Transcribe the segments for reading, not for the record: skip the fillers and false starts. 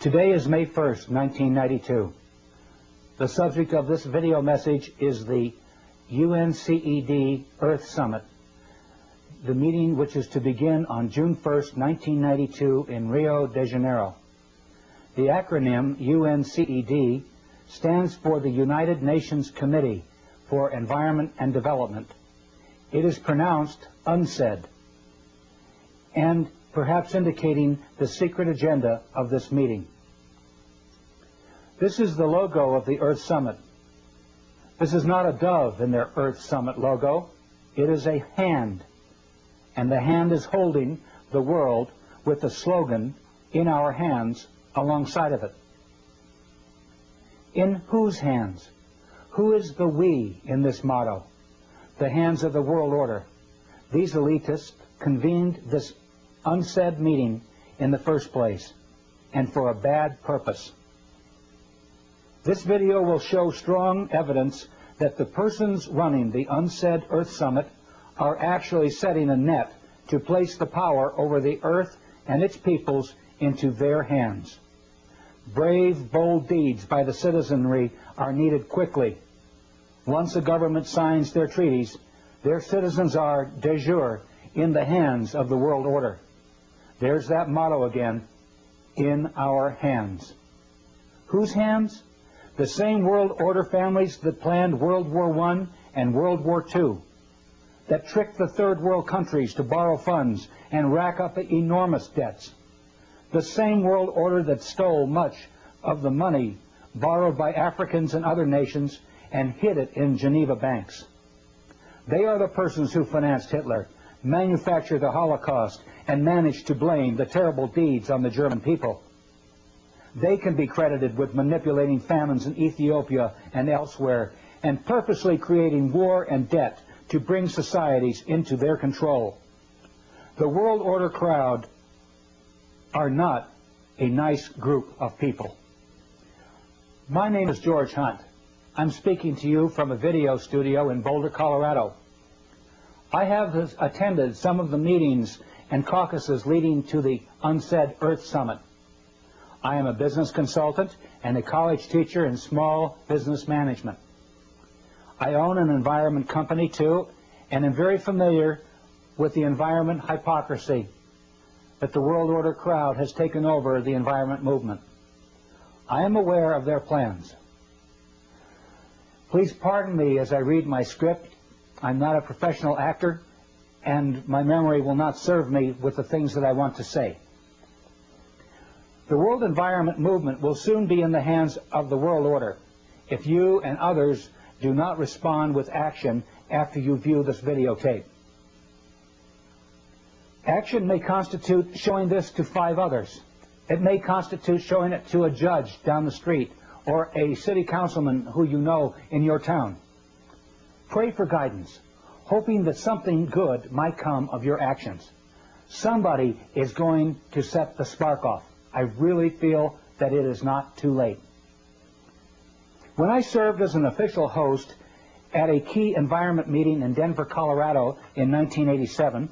Today is May 1st, 1992. The subject of this video message is the UNCED Earth Summit, the meeting which is to begin on June 1st, 1992 in Rio de Janeiro. The acronym UNCED stands for the United Nations Committee for Environment and Development. It is pronounced UNCED, and perhaps indicating the secret agenda of this meeting. This is the logo of the Earth Summit. This is not a dove in their Earth Summit logo. It is a hand, and the hand is holding the world with the slogan, "In our hands," alongside of it. In whose hands? Who is the we in this motto? The hands of the world order. These elitists convened this UNCED meeting in the first place, and for a bad purpose. This video will show strong evidence that the persons running the UNCED Earth Summit are actually setting a net to place the power over the Earth and its peoples into their hands. Brave, bold deeds by the citizenry are needed quickly. Once a government signs their treaties, their citizens are, de jure, in the hands of the world order. There's that motto again, in our hands. Whose hands? The same world order families that planned World War I and World War II, that tricked the third world countries to borrow funds and rack up enormous debts. The same world order that stole much of the money borrowed by Africans and other nations and hid it in Geneva banks. They are the persons who financed Hitler, manufactured the Holocaust, and managed to blame the terrible deeds on the German people. They can be credited with manipulating famines in Ethiopia and elsewhere, and purposely creating war and debt to bring societies into their control. The world order crowd are not a nice group of people. My name is George Hunt. I'm speaking to you from a video studio in Boulder, Colorado. I have attended some of the meetings and caucuses leading to the UNCED Earth Summit. I am a business consultant and a college teacher in small business management. I own an environment company too, and am very familiar with the environment hypocrisy that the world order crowd has taken over the environment movement. I am aware of their plans. Please pardon me as I read my script. I'm not a professional actor, and my memory will not serve me with the things that I want to say. The world environment movement will soon be in the hands of the world order if you and others do not respond with action after you view this videotape. Action may constitute showing this to 5 others. It may constitute showing it to a judge down the street or a city councilman who you know in your town. Pray for guidance, hoping that something good might come of your actions. Somebody is going to set the spark off. I really feel that it is not too late. When I served as an official host at a key environment meeting in Denver, Colorado in 1987,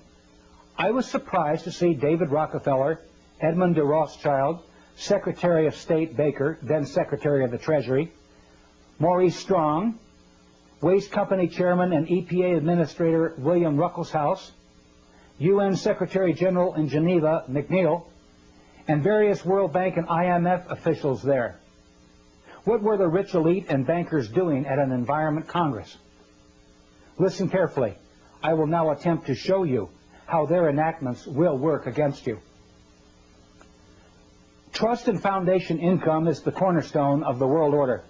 I was surprised to see David Rockefeller, Edmund de Rothschild, Secretary of State Baker, then Secretary of the Treasury, Maurice Strong, Waste Company Chairman and EPA Administrator William Ruckelshaus, UN Secretary General in Geneva McNeil, and various World Bank and IMF officials there. What were the rich elite and bankers doing at an environment congress? Listen carefully. I will now attempt to show you how their enactments will work against you. Trust and foundation income is the cornerstone of the world order.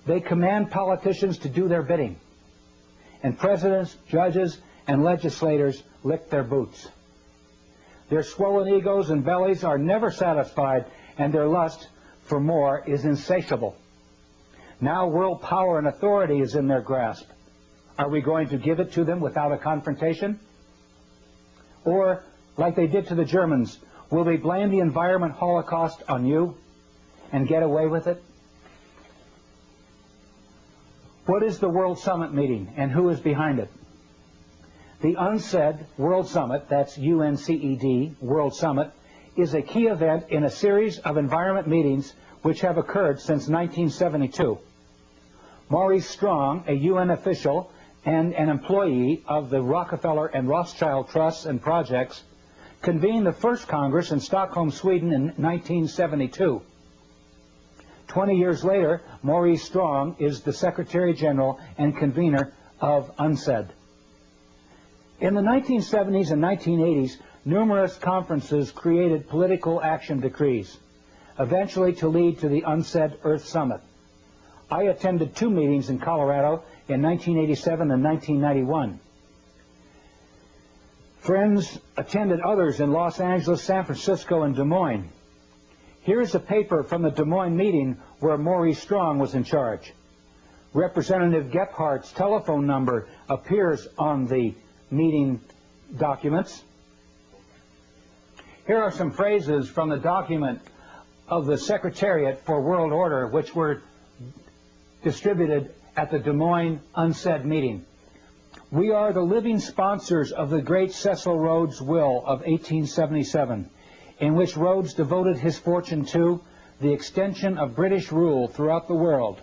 They command politicians to do their bidding, and presidents, judges, and legislators lick their boots. Their swollen egos and bellies are never satisfied, and their lust for more is insatiable. Now world power and authority is in their grasp. Are we going to give it to them without a confrontation? Or, like they did to the Germans, will they blame the environment holocaust on you and get away with it? What is the World Summit meeting, and who is behind it? The UNCED World Summit, that's UNCED World Summit, is a key event in a series of environment meetings which have occurred since 1972. Maurice Strong, a UN official and an employee of the Rockefeller and Rothschild Trusts and Projects, convened the first Congress in Stockholm, Sweden in 1972. 20 years later, Maurice Strong is the Secretary General and convener of UNCED. In the 1970s and 1980s, numerous conferences created political action decrees, eventually to lead to the UNCED Earth Summit. I attended 2 meetings in Colorado in 1987 and 1991. Friends attended others in Los Angeles, San Francisco, and Des Moines. Here is a paper from the Des Moines meeting where Maurice Strong was in charge. Representative Gephardt's telephone number appears on the meeting documents. Here are some phrases from the document of the Secretariat for World Order, which were distributed at the Des Moines UNCED meeting. We are the living sponsors of the great Cecil Rhodes' will of 1877, in which Rhodes devoted his fortune to the extension of British rule throughout the world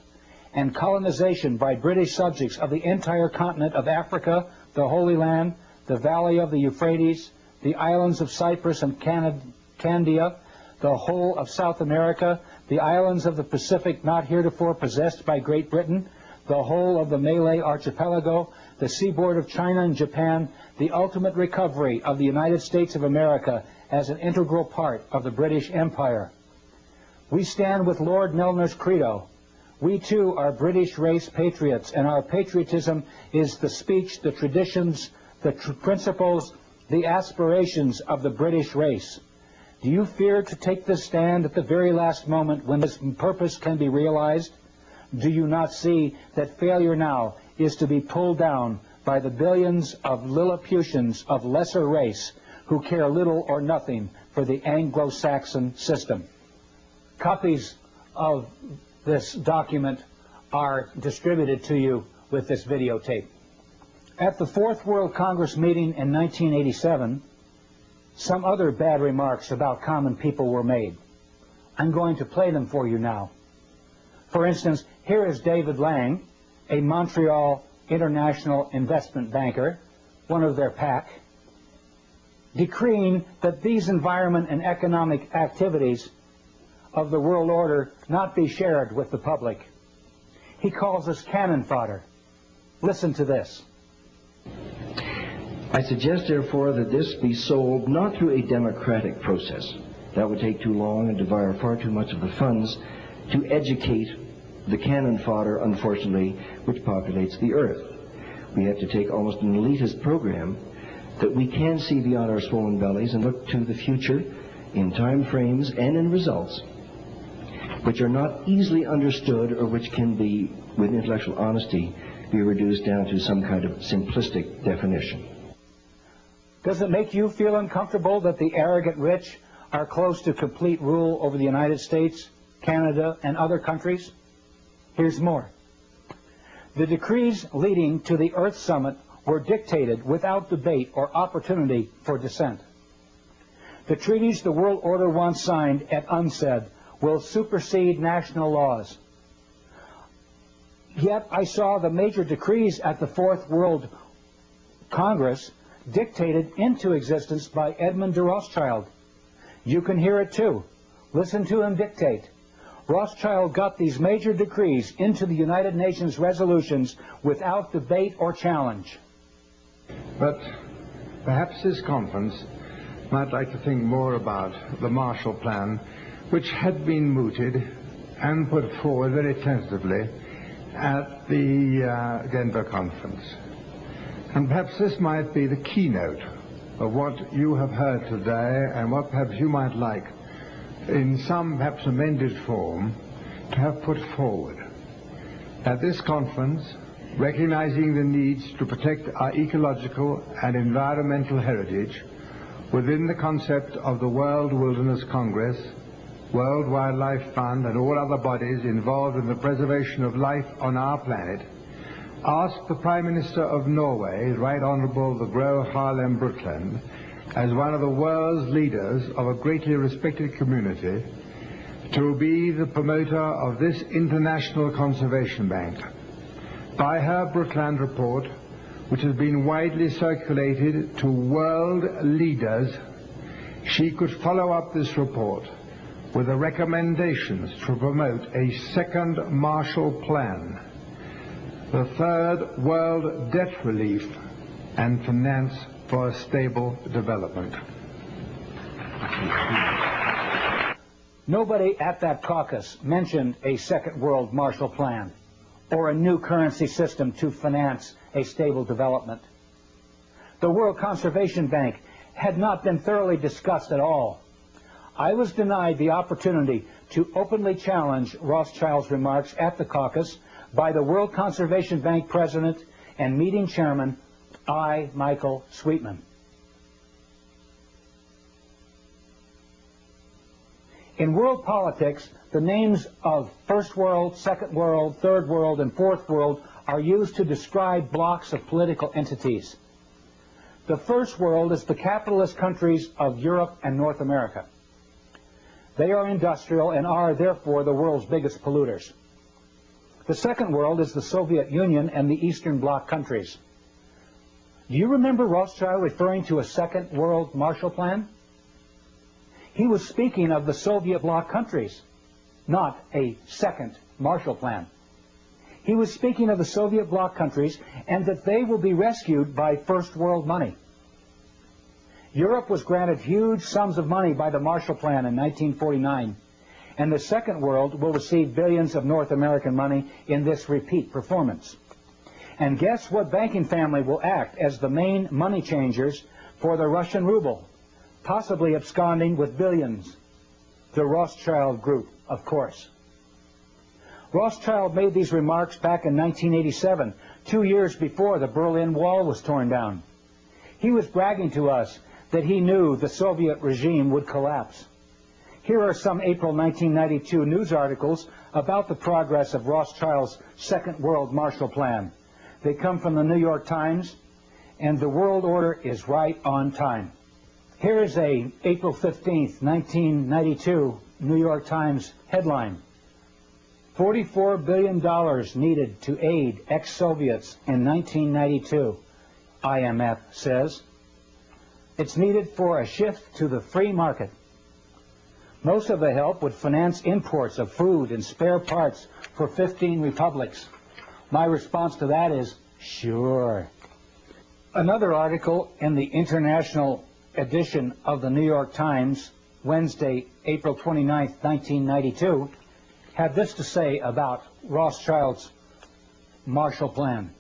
and colonization by British subjects of the entire continent of Africa, the Holy Land, the valley of the Euphrates, the islands of Cyprus and Candia, the whole of South America, the islands of the Pacific not heretofore possessed by Great Britain, the whole of the Malay archipelago, the seaboard of China and Japan, the ultimate recovery of the United States of America as an integral part of the British Empire. We stand with Lord Milner's credo. We too are British race patriots, and our patriotism is the speech, the traditions, the principles, the aspirations of the British race. Do you fear to take this stand at the very last moment when this purpose can be realized? Do you not see that failure now is to be pulled down by the billions of Lilliputians of lesser race who care little or nothing for the Anglo-Saxon system? Copies of this document are distributed to you with this videotape. At the Fourth World Congress meeting in 1987, some other bad remarks about common people were made. I'm going to play them for you now. For instance, here is David Lang, a Montreal international investment banker, one of their pack, decreeing that these environment and economic activities of the world order not be shared with the public. He calls us cannon fodder. Listen to this. I suggest, therefore, that this be solved not through a democratic process. That would take too long and devour far too much of the funds to educate the cannon fodder, unfortunately, which populates the earth. We have to take almost an elitist program that we can see beyond our swollen bellies and look to the future in time frames and in results which are not easily understood or which can be, with intellectual honesty, be reduced down to some kind of simplistic definition. Does it make you feel uncomfortable that the arrogant rich are close to complete rule over the United States, Canada, and other countries? Here's more. The decrees leading to the Earth Summit were dictated without debate or opportunity for dissent. The treaties the world order once signed at UNCED will supersede national laws. Yet I saw the major decrees at the Fourth World Congress dictated into existence by Edmund de Rothschild. You can hear it too. Listen to him dictate. Rothschild got these major decrees into the United Nations resolutions without debate or challenge. But perhaps this conference might like to think more about the Marshall Plan, which had been mooted and put forward very tentatively at the Denver conference. And perhaps this might be the keynote of what you have heard today and what perhaps you might like, in some perhaps amended form, to have put forward. At this conference, recognizing the needs to protect our ecological and environmental heritage within the concept of the World Wilderness Congress, World Wildlife Fund, and all other bodies involved in the preservation of life on our planet, asked the Prime Minister of Norway, Right Honourable the Gro Harlem Brundtland, as one of the world's leaders of a greatly respected community, to be the promoter of this International Conservation Bank. By her Brookland report, which has been widely circulated to world leaders, she could follow up this report with the recommendations to promote a second Marshall Plan, the third world debt relief, and finance for a stable development. Nobody at that caucus mentioned a second world Marshall Plan or a new currency system to finance a stable development. The World Conservation Bank had not been thoroughly discussed at all. I was denied the opportunity to openly challenge Rothschild's remarks at the caucus by the World Conservation Bank president and meeting chairman, I. Michael Sweetman. In world politics, the names of First World, Second World, Third World, and Fourth World are used to describe blocks of political entities. The First World is the capitalist countries of Europe and North America. They are industrial and are, therefore, the world's biggest polluters. The Second World is the Soviet Union and the Eastern Bloc countries. Do you remember Rothschild referring to a Second World Marshall Plan? He was speaking of the Soviet bloc countries, not a second Marshall Plan. He was speaking of the Soviet bloc countries and that they will be rescued by First World money. Europe was granted huge sums of money by the Marshall Plan in 1949, and the Second World will receive billions of North American money in this repeat performance. And guess what banking family will act as the main money changers for the Russian ruble, possibly absconding with billions? The Rothschild Group, of course. Rothschild made these remarks back in 1987, 2 years before the Berlin Wall was torn down. He was bragging to us that he knew the Soviet regime would collapse. Here are some April 1992 news articles about the progress of Rothschild's Second World Marshall Plan. They come from the New York Times, and the world order is right on time. Here is a April 15th, 1992 New York Times headline. $44 billion needed to aid ex-Soviets in 1992, IMF says. It's needed for a shift to the free market. Most of the help would finance imports of food and spare parts for 15 republics. My response to that is, sure. Another article in the international edition of the New York Times, Wednesday, April 29, 1992, had this to say about Rothschild's Marshall Plan.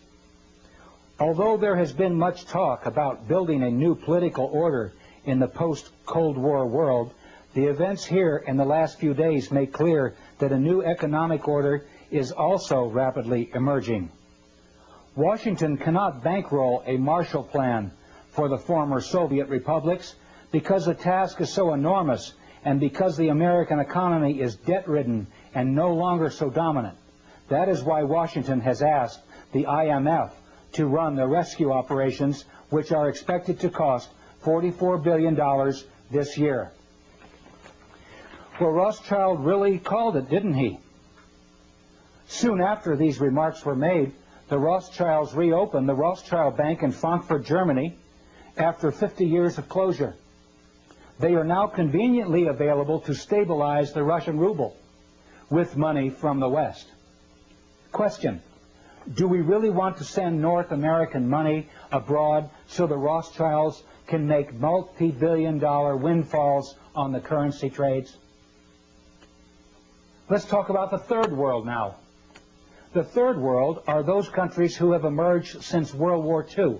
Although there has been much talk about building a new political order in the post-Cold War world, the events here in the last few days make clear that a new economic order is also rapidly emerging. Washington cannot bankroll a Marshall Plan for the former Soviet republics because the task is so enormous and because the American economy is debt-ridden and no longer so dominant. That is why Washington has asked the IMF to run the rescue operations, which are expected to cost $44 billion this year. Well, Rothschild really called it, didn't he? Soon after these remarks were made, the Rothschilds reopened the Rothschild Bank in Frankfurt, Germany, after 50 years of closure. They are now conveniently available to stabilize the Russian ruble with money from the West. Question: do we really want to send North American money abroad so the Rothschilds can make multi-billion-dollar windfalls on the currency trades? Let's talk about the Third World now. The Third World are those countries who have emerged since World War II.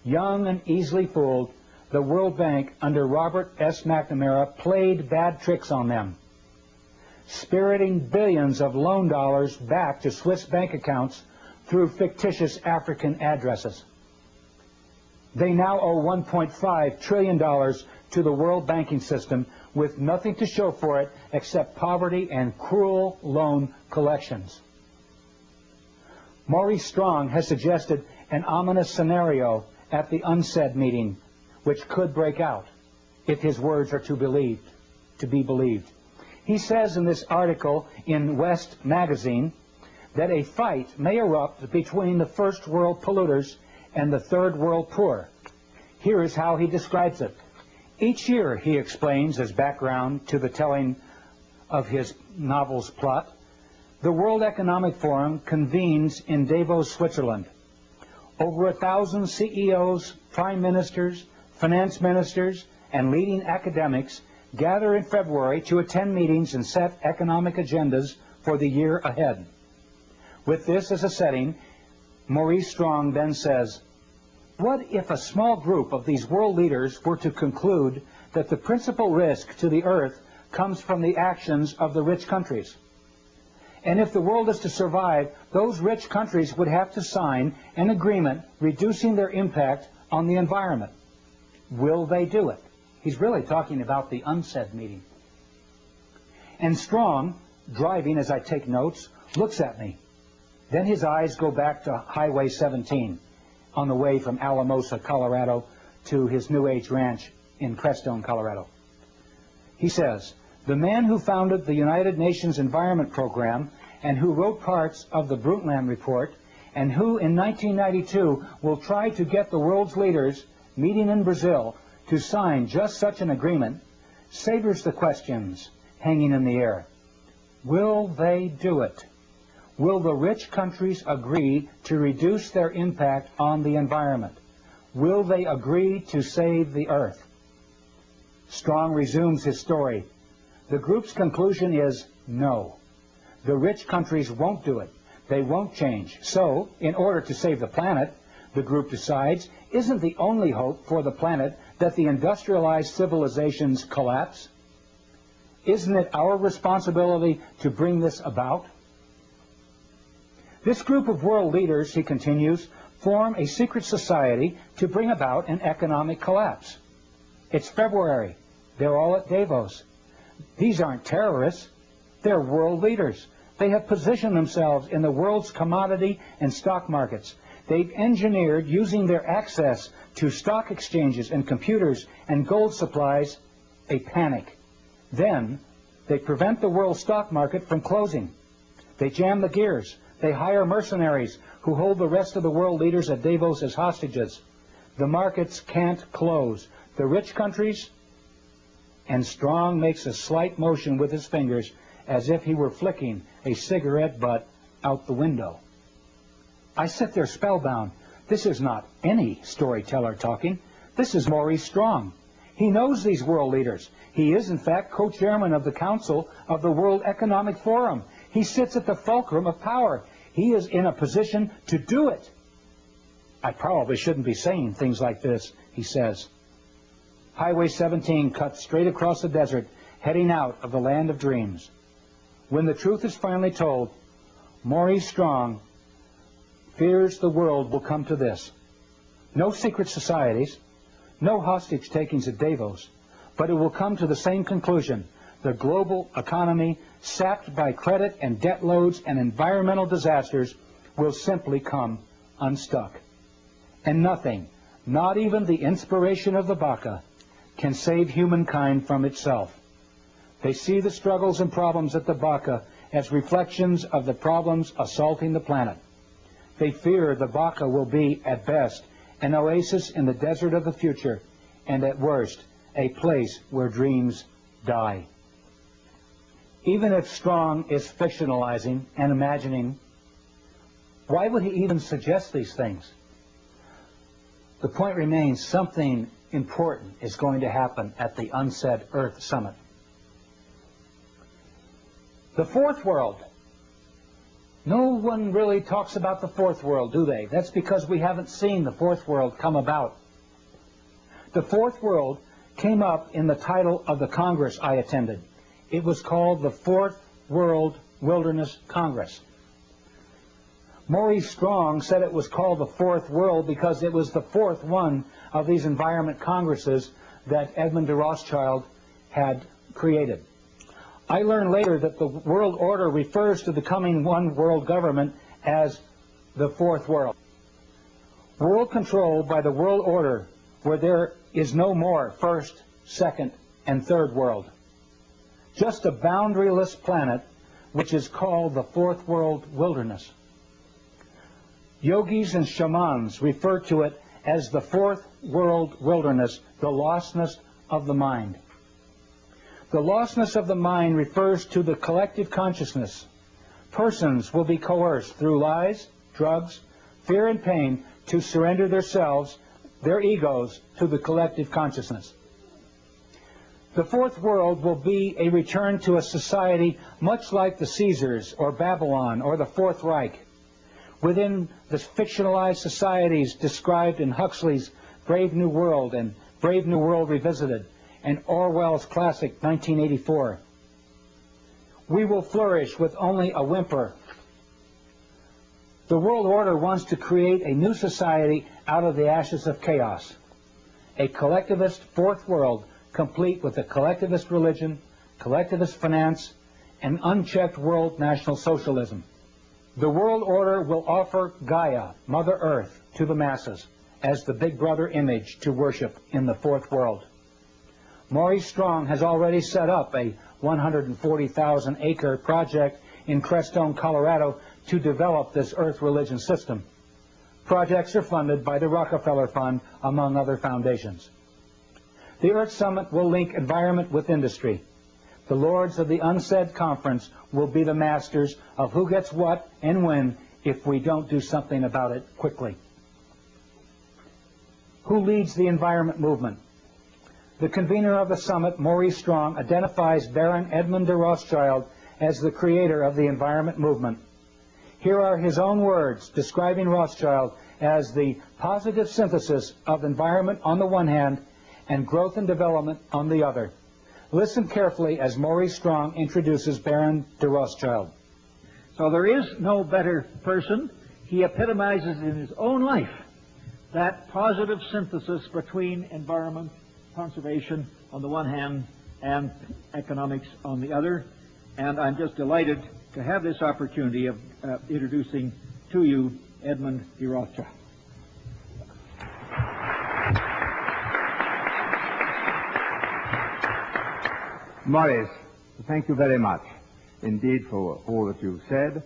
Young and easily fooled, the World Bank under Robert S. McNamara played bad tricks on them, spiriting billions of loan dollars back to Swiss bank accounts through fictitious African addresses. They now owe $1.5 trillion to the world banking system with nothing to show for it except poverty and cruel loan collections. Maurice Strong has suggested an ominous scenario at the UNCED meeting, which could break out if his words are to be believed. He says in this article in West magazine that a fight may erupt between the first world polluters and the third world poor. Here is how he describes it. Each year, he explains as background to the telling of his novel's plot, the World Economic Forum convenes in Davos, Switzerland. Over 1,000 CEOs, prime ministers, finance ministers, and leading academics gather in February to attend meetings and set economic agendas for the year ahead. With this as a setting, Maurice Strong then says, what if a small group of these world leaders were to conclude that the principal risk to the earth comes from the actions of the rich countries? And if the world is to survive, those rich countries would have to sign an agreement reducing their impact on the environment. Will they do it? He's really talking about the UNCED meeting. And Strong, driving as I take notes, looks at me. Then his eyes go back to Highway 17 on the way from Alamosa, Colorado to his New Age ranch in Crestone, Colorado. He says, the man who founded the United Nations Environment Program and who wrote parts of the Brundtland Report and who in 1992 will try to get the world's leaders meeting in Brazil to sign just such an agreement savors the questions hanging in the air. Will they do it? Will the rich countries agree to reduce their impact on the environment? Will they agree to save the earth? Strong resumes his story. The group's conclusion is no. The rich countries won't do it. They won't change. So, in order to save the planet, the group decides, isn't the only hope for the planet that the industrialized civilizations collapse? Isn't it our responsibility to bring this about? This group of world leaders, he continues, form a secret society to bring about an economic collapse. It's February. They're all at Davos. These aren't terrorists. They're world leaders. They have positioned themselves in the world's commodity and stock markets. They've engineered, using their access to stock exchanges and computers and gold supplies, a panic. Then they prevent the world stock market from closing. They jam the gears. They hire mercenaries who hold the rest of the world leaders at Davos as hostages. The markets can't close. The rich countries, and Strong makes a slight motion with his fingers as if he were flicking a cigarette butt out the window. I sit there spellbound. This is not any storyteller talking. This is Maurice Strong. He knows these world leaders. He is, in fact, co-chairman of the Council of the World Economic Forum. He sits at the fulcrum of power. He is in a position to do it. I probably shouldn't be saying things like this, he says. Highway 17 cuts straight across the desert, heading out of the land of dreams. When the truth is finally told, Maurice Strong fears the world will come to this. No secret societies, no hostage takings at Davos, but it will come to the same conclusion. The global economy, sapped by credit and debt loads and environmental disasters, will simply come unstuck. And nothing, not even the inspiration of the Baka, can save humankind from itself. They see the struggles and problems at the Baka as reflections of the problems assaulting the planet. They fear the Baka will be, at best, an oasis in the desert of the future, and at worst, a place where dreams die. Even if Strong is fictionalizing and imagining, why would he even suggest these things? The point remains, something important is going to happen at the UNCED Earth Summit. The fourth world. No one really talks about the fourth world, do they? That's because we haven't seen the fourth world come about. The fourth world came up in the title of the Congress I attended. It was called the Fourth World Wilderness Congress. Maurice Strong said it was called the Fourth World because it was the fourth one of these environment congresses that Edmund de Rothschild had created. I learned later that the world order refers to the coming one world government as the Fourth World. World controlled by the world order, where there is no more first, second, and third world. Just a boundaryless planet which is called the fourth world wilderness. Yogis and shamans refer to it as the fourth world wilderness, the lostness of the mind. The lostness of the mind refers to the collective consciousness. Persons will be coerced through lies, drugs, fear, and pain to surrender themselves, their egos, to the collective consciousness. The fourth world will be a return to a society much like the Caesars or Babylon or the Fourth Reich, within the fictionalized societies described in Huxley's Brave New World and Brave New World Revisited and Orwell's classic 1984. We will flourish with only a whimper. The world order wants to create a new society out of the ashes of chaos, a collectivist fourth world complete with a collectivist religion, collectivist finance, and unchecked world national socialism. The world order will offer Gaia, Mother Earth, to the masses as the Big Brother image to worship in the fourth world. Maurice Strong has already set up a 140,000-acre project in Crestone, Colorado, to develop this Earth religion system. Projects are funded by the Rockefeller Fund, among other foundations. The Earth Summit will link environment with industry. The lords of the UNSAID conference will be the masters of who gets what and when if we don't do something about it quickly. Who leads the environment movement? The convener of the summit, Maurice Strong, identifies Baron Edmund de Rothschild as the creator of the environment movement. Here are his own words describing Rothschild as the positive synthesis of environment on the one hand and growth and development on the other. Listen carefully as Maurice Strong introduces Baron de Rothschild. So there is no better person. He epitomizes in his own life that positive synthesis between environment, conservation on the one hand, and economics on the other. And I'm just delighted to have this opportunity of introducing to you Edmund de Rothschild. Maurice, thank you very much indeed for all that you've said,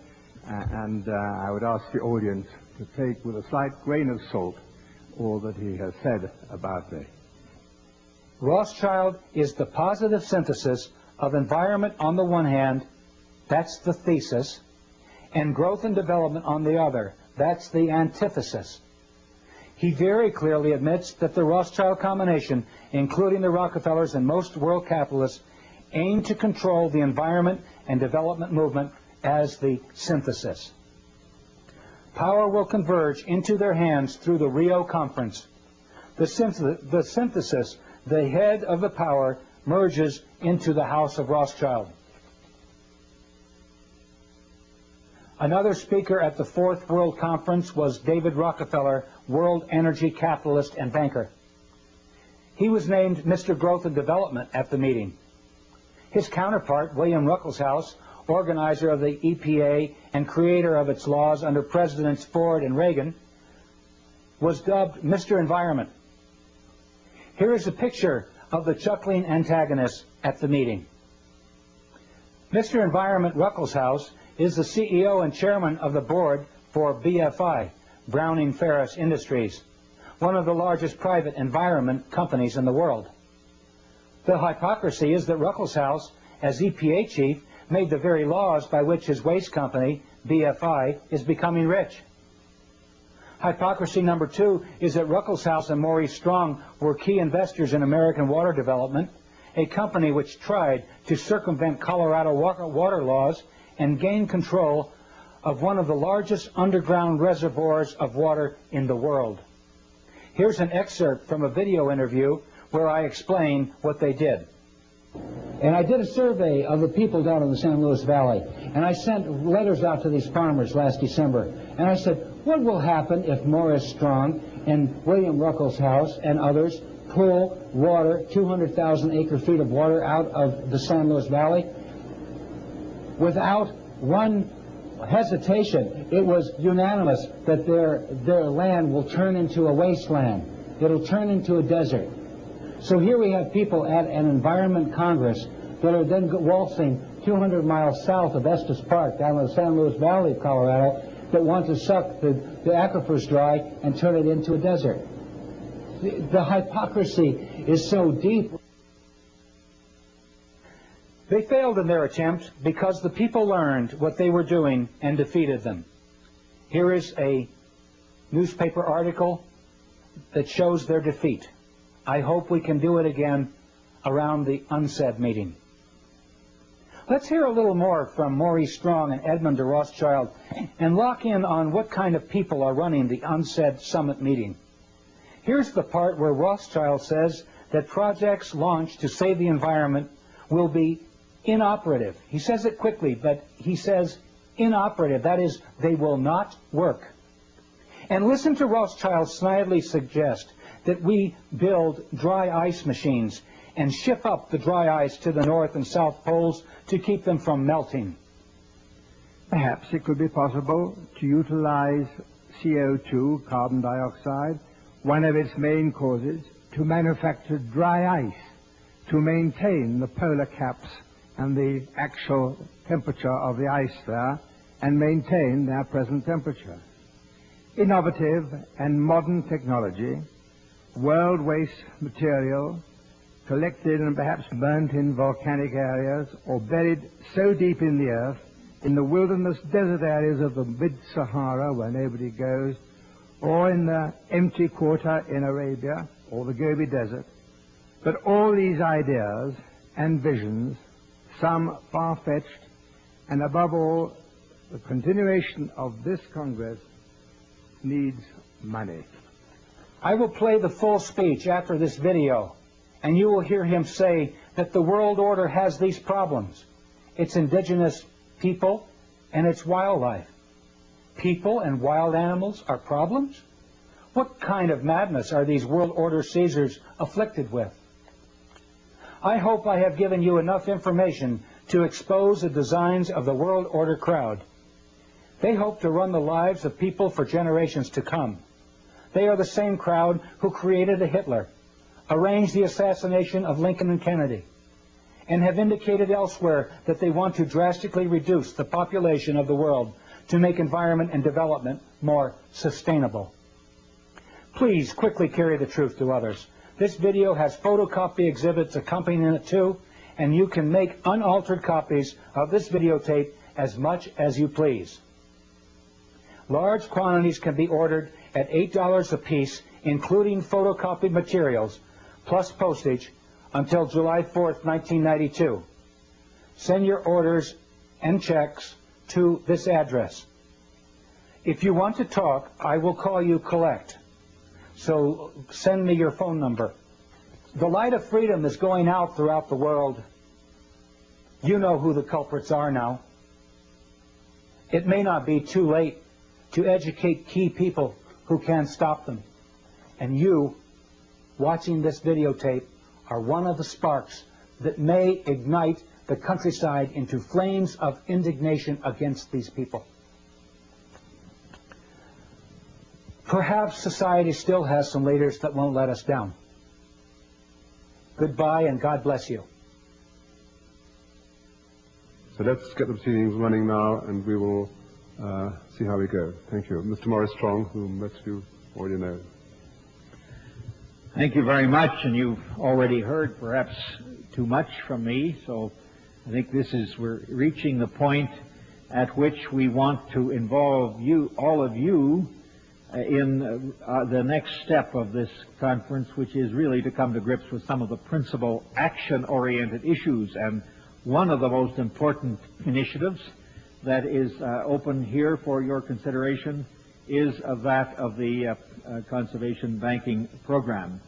and I would ask the audience to take with a slight grain of salt all that he has said about me. Rothschild is the positive synthesis of environment on the one hand, that's the thesis, and growth and development on the other, that's the antithesis. He very clearly admits that the Rothschild combination, including the Rockefellers and most world capitalists, aim to control the environment and development movement as the synthesis. Power will converge into their hands through the Rio Conference. The synthesis, the head of the power, merges into the House of Rothschild. Another speaker at the Fourth World Conference was David Rockefeller, world energy capitalist and banker. He was named Mr. Growth and Development at the meeting. His counterpart, William Ruckelshaus, organizer of the EPA and creator of its laws under Presidents Ford and Reagan, was dubbed Mr. Environment. Here is a picture of the chuckling antagonists at the meeting. Mr. Environment Ruckelshaus is the CEO and chairman of the board for BFI, Browning Ferris Industries, one of the largest private environment companies in the world. The hypocrisy is that Ruckelshaus, as EPA chief, made the very laws by which his waste company, BFI, is becoming rich. Hypocrisy number two is that Ruckelshaus and Maurice Strong were key investors in American Water Development, a company which tried to circumvent Colorado water laws and gain control of one of the largest underground reservoirs of water in the world. Here's an excerpt from a video interview where I explain what they did. And I did a survey of the people down in the San Luis Valley, and I sent letters out to these farmers last December, and I said, what will happen if Maurice Strong and William Ruckelshaus and others pull water, 200,000 acre-feet of water out of the San Luis Valley? Without one hesitation, it was unanimous that their land will turn into a wasteland. It'll turn into a desert. So here we have people at an Environment Congress that are then waltzing 200 miles south of Estes Park down in the San Luis Valley of Colorado that want to suck the aquifers dry and turn it into a desert. The hypocrisy is so deep. They failed in their attempt because the people learned what they were doing and defeated them. Here is a newspaper article that shows their defeat. I hope we can do it again around the UNCED meeting. Let's hear a little more from Maurice Strong and Edmund de Rothschild and lock in on what kind of people are running the UNCED summit meeting. Here's the part where Rothschild says that projects launched to save the environment will be inoperative. He says it quickly, but he says inoperative. That is, they will not work. And listen to Rothschild snidely suggest that we build dry ice machines and ship up the dry ice to the North and South Poles to keep them from melting. Perhaps it could be possible to utilize CO2, carbon dioxide, one of its main causes, to manufacture dry ice, to maintain the polar caps and the actual temperature of the ice there, and maintain their present temperature. Innovative and modern technology, world waste material, collected and perhaps burnt in volcanic areas or buried so deep in the earth, in the wilderness desert areas of the mid-Sahara where nobody goes, or in the empty quarter in Arabia or the Gobi Desert. But all these ideas and visions, some far-fetched, and above all, the continuation of this Congress needs money. I will play the full speech after this video, and you will hear him say that the world order has these problems. It's indigenous people and it's wildlife. People and wild animals are problems? What kind of madness are these world order Caesars afflicted with? I hope I have given you enough information to expose the designs of the world order crowd. They hope to run the lives of people for generations to come. They are the same crowd who created a Hitler, arranged the assassination of Lincoln and Kennedy, and have indicated elsewhere that they want to drastically reduce the population of the world to make environment and development more sustainable. Please quickly carry the truth to others. This video has photocopy exhibits accompanying it too, and you can make unaltered copies of this videotape as much as you please. Large quantities can be ordered at $8 a piece, including photocopied materials, plus postage, until July 4th, 1992. Send your orders and checks to this address. If you want to talk, I will call you collect. So send me your phone number. The light of freedom is going out throughout the world. You know who the culprits are now. It may not be too late to educate key people who can stop them. And you, watching this videotape, are one of the sparks that may ignite the countryside into flames of indignation against these people. Perhaps society still has some leaders that won't let us down. Goodbye and God bless you. So let's get the proceedings running now, and we will see how we go. Thank you. Mr. Maurice Strong, whom most of you already know. Thank you very much, and you've already heard perhaps too much from me, so I think we're reaching the point at which we want to involve you, all of you, in the next step of this conference, which is really to come to grips with some of the principal action-oriented issues. And one of the most important initiatives that is open here for your consideration is that of the conservation banking program.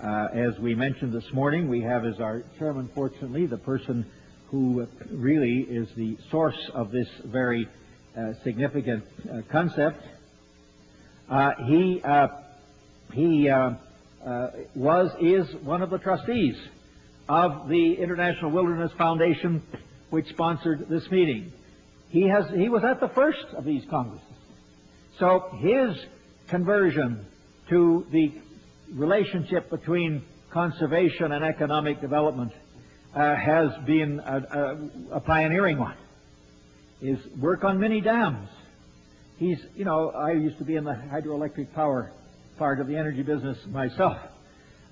As we mentioned this morning, we have as our chairman, fortunately, the person who really is the source of this very significant concept. He is one of the trustees of the International Wilderness Foundation, which sponsored this meeting. He was at the first of these congresses. So his conversion to the relationship between conservation and economic development has been a pioneering one. Is work on mini dams. I used to be in the hydroelectric power part of the energy business myself.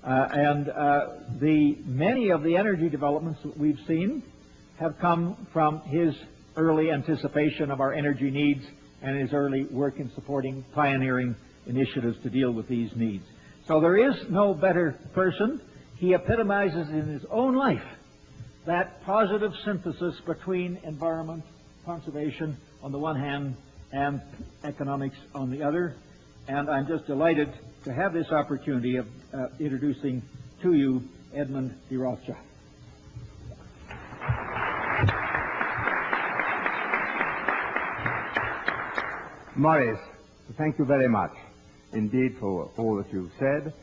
Many of the energy developments that we've seen have come from his early anticipation of our energy needs and his early work in supporting pioneering initiatives to deal with these needs. So there is no better person. He epitomizes in his own life that positive synthesis between environment, conservation on the one hand, and economics on the other. And I'm just delighted to have this opportunity of introducing to you Edmund de Rothschild. Morris, thank you very much indeed for all that you've said,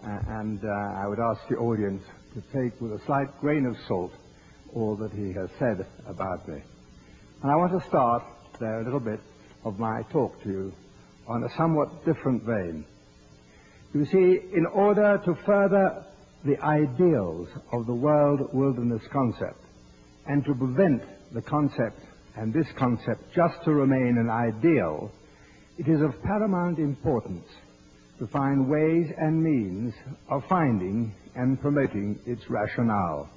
and I would ask the audience to take with a slight grain of salt all that he has said about me. And I want to start there a little bit of my talk to you on a somewhat different vein. You see, in order to further the ideals of the world wilderness concept and to prevent the concept and this concept just to remain an ideal, it is of paramount importance to find ways and means of finding and promoting its rationale.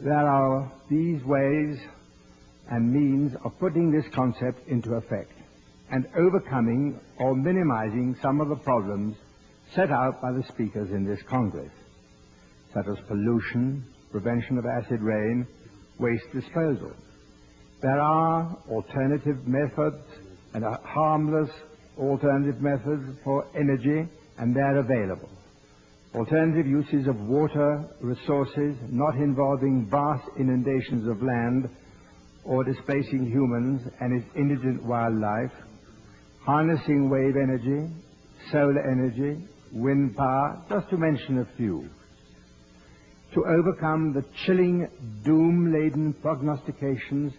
There are these ways and means of putting this concept into effect and overcoming or minimizing some of the problems set out by the speakers in this Congress, such as pollution, prevention of acid rain, waste disposal. There are alternative methods and harmless alternative methods for energy, and they're available. Alternative uses of water resources not involving vast inundations of land or displacing humans and its indigent wildlife, harnessing wave energy, solar energy, wind power, just to mention a few. To overcome the chilling, doom-laden prognostications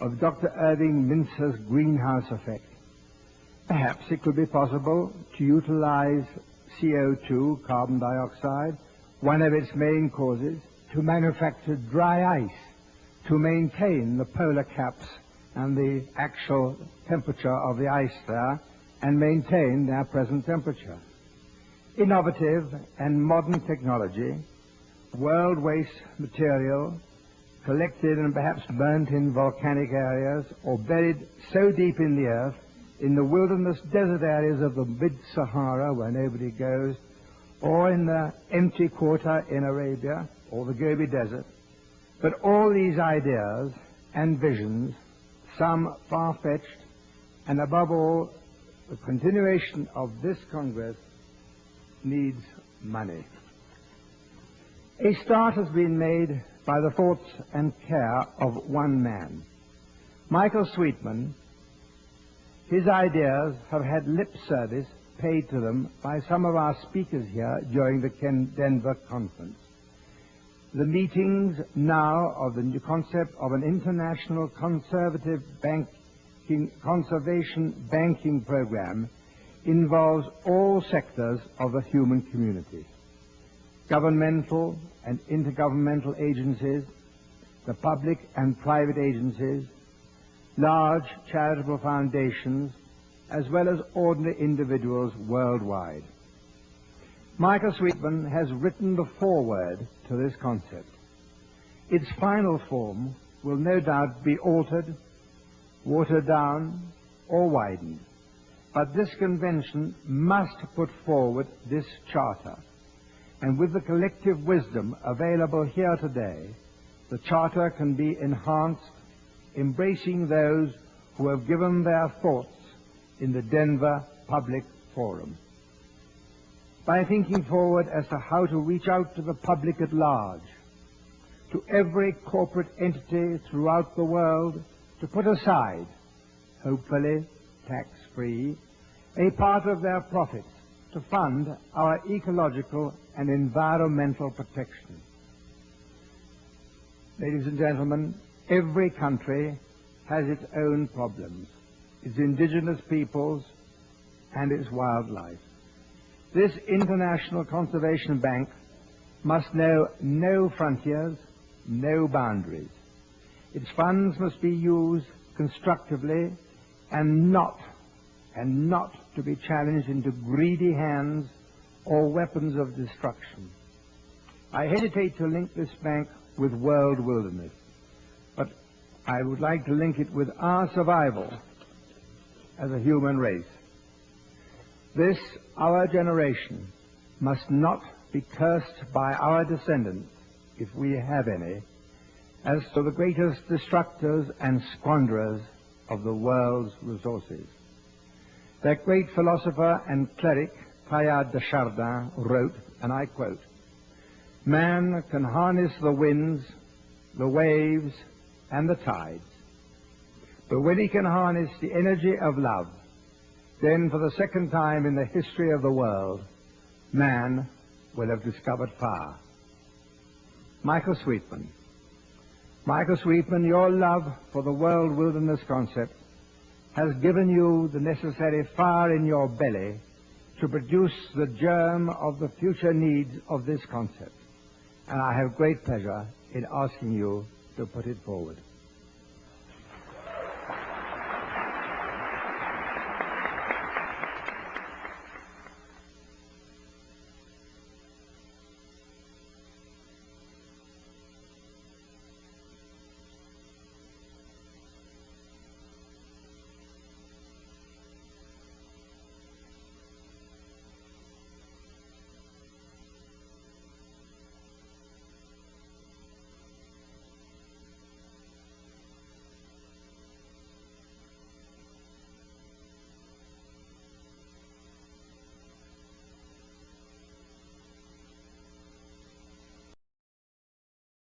of Dr. Irving Mintzer's greenhouse effect, perhaps it could be possible to utilize CO2, carbon dioxide, one of its main causes, to manufacture dry ice, to maintain the polar caps and the actual temperature of the ice there, and maintain their present temperature. Innovative and modern technology, world waste material, collected and perhaps burnt in volcanic areas or buried so deep in the earth, in the wilderness desert areas of the mid-Sahara where nobody goes, or in the empty quarter in Arabia or the Gobi Desert. But all these ideas and visions, some far-fetched, and above all, the continuation of this Congress needs money. A start has been made by the thoughts and care of one man. Michael Sweetman. His ideas have had lip service paid to them by some of our speakers here during the Denver conference. The meetings now of the new concept of an international conservation banking program involves all sectors of the human community, governmental and intergovernmental agencies, the public and private agencies, large charitable foundations, as well as ordinary individuals worldwide. Michael Sweetman has written the foreword to this concept. Its final form will no doubt be altered, watered down, or widened. But this convention must put forward this charter. And with the collective wisdom available here today, the charter can be enhanced, embracing those who have given their thoughts in the Denver Public Forum. By thinking forward as to how to reach out to the public at large, to every corporate entity throughout the world, to put aside, hopefully tax-free, a part of their profits to fund our ecological and environmental protection. Ladies and gentlemen, every country has its own problems, its indigenous peoples and its wildlife. This International Conservation Bank must know no frontiers, no boundaries. Its funds must be used constructively and not to be challenged into greedy hands or weapons of destruction. I hesitate to link this bank with world wilderness, but I would like to link it with our survival as a human race. This, our generation, must not be cursed by our descendants, if we have any, as to the greatest destructors and squanderers of the world's resources. That great philosopher and cleric, Teilhard de Chardin, wrote, and I quote, "Man can harness the winds, the waves, and the tides. But when he can harness the energy of love, then for the second time in the history of the world, man will have discovered fire." Michael Sweetman. Michael Sweetman, your love for the world wilderness concept has given you the necessary fire in your belly to produce the germ of the future needs of this concept. And I have great pleasure in asking you to put it forward.